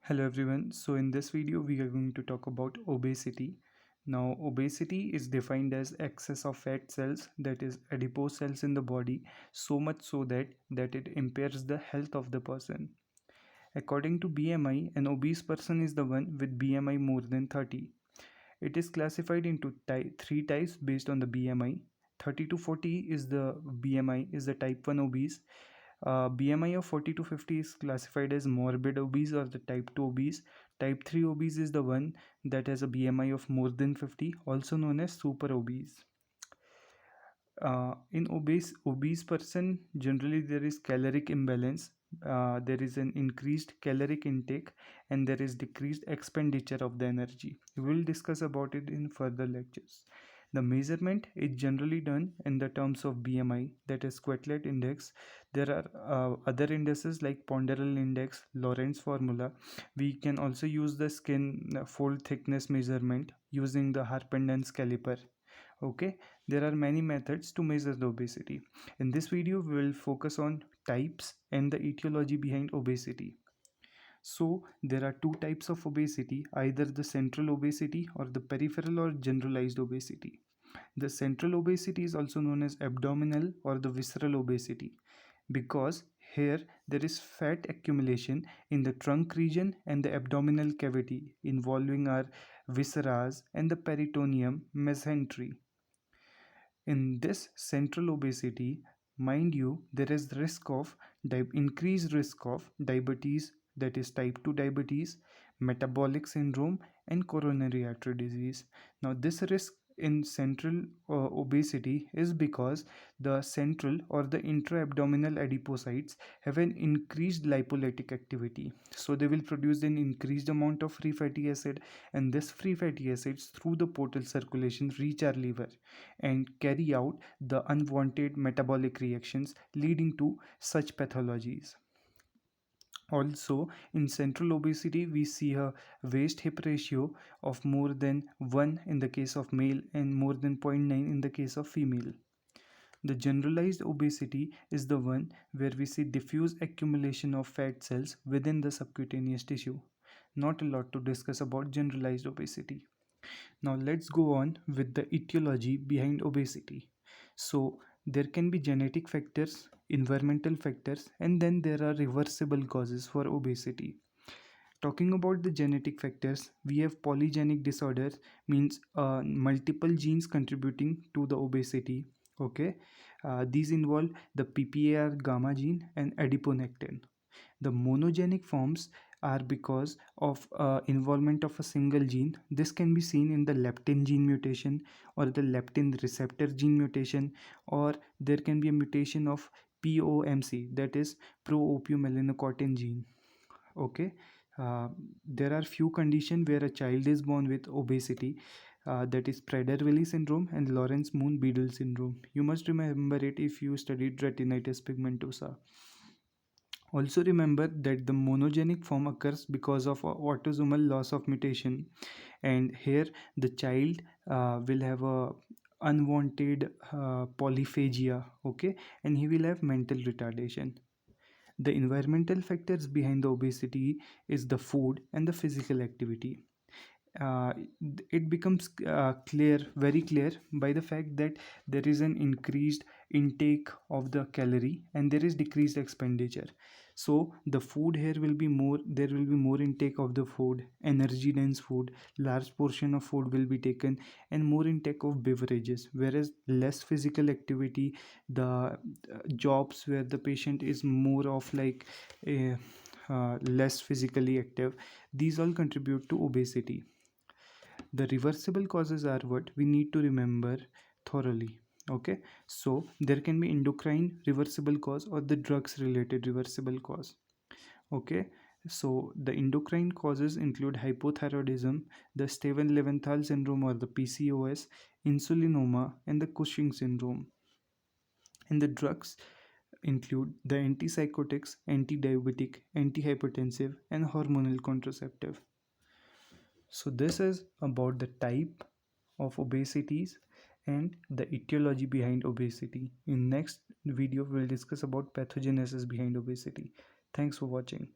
Hello everyone. So in this video we are going to talk about obesity. Now obesity is defined as excess of fat cells, that is adipose cells in the body, so much so that it impairs the health of the person. According to BMI, an obese person is the one with BMI more than 30. It is classified into three types based on the BMI. 30 to 40 is the BMI is the type 1 obese. BMI of 40 to 50 is classified as morbid obese or the type 2 obese. Type 3 obese is the one that has a BMI of more than 50, also known as super obese. In obese person, generally there is caloric imbalance. There is an increased caloric intake and there is decreased expenditure of the energy. We will discuss about it in further lectures. The measurement is generally done in the terms of BMI, that is Quetelet index. There are other indices like ponderal index, Lorentz formula. We can also use the skin fold thickness measurement using the Harpendance caliper. Okay, there are many methods to measure the obesity. In this video we will focus on types and the etiology behind obesity. So there are two types of obesity, either the central obesity or the peripheral or generalized obesity. The central obesity is also known as abdominal or the visceral obesity, because here there is fat accumulation in the trunk region and the abdominal cavity involving our viscera and the peritoneum mesentery. In this central obesity, mind you, there is risk of increased risk of diabetes, that is type 2 diabetes, metabolic syndrome and coronary artery disease. Now this risk in central obesity is because the central or the intra-abdominal adipocytes have an increased lipolytic activity, so they will produce an increased amount of free fatty acid, and this free fatty acids through the portal circulation reach our liver and carry out the unwanted metabolic reactions leading to such pathologies. Also, in central obesity, we see a waist hip ratio of more than 1 in the case of male and more than 0.9 in the case of female. The generalized obesity is the one where we see diffuse accumulation of fat cells within the subcutaneous tissue. Not a lot to discuss about generalized obesity. Now let's go on with the etiology behind obesity. So there can be genetic factors, environmental factors, and then there are reversible causes for obesity. Talking about the genetic factors, we have polygenic disorders, means multiple genes contributing to the obesity. Okay, these involve the PPAR gamma gene and adiponectin. The monogenic forms are because of involvement of a single gene. This can be seen in the leptin gene mutation or the leptin receptor gene mutation, or there can be a mutation of POMC, that is pro-opiomelanocortin gene. Okay, there are few conditions where a child is born with obesity, that is Prader-Willi syndrome and Lawrence-Moon-Beadle syndrome. You must remember it if you studied retinitis pigmentosa. Also remember that the monogenic form occurs because of autosomal loss of mutation, and here the child will have a unwanted polyphagia, okay, and he will have mental retardation. The environmental factors behind the obesity is the food and the physical activity. uh, it becomes very clear by the fact that there is an increased intake of the calorie and there is decreased expenditure. So the food here will be more, there will be more intake of the food, energy dense food, large portion of food will be taken, and more intake of beverages, whereas less physical activity, the jobs where the patient is more of like less physically active, these all contribute to obesity. The reversible causes are what we need to remember thoroughly. Okay, so there can be endocrine reversible cause or the drugs related reversible cause. Okay, so the endocrine causes include hypothyroidism, the Stevens-Leventhal syndrome or the PCOS, insulinoma, and the Cushing syndrome. And the drugs include the antipsychotics, anti-diabetic, antihypertensive, and hormonal contraceptive. So this is about the type of obesities and the etiology behind obesity. In next video we will discuss about pathogenesis behind obesity. Thanks for watching.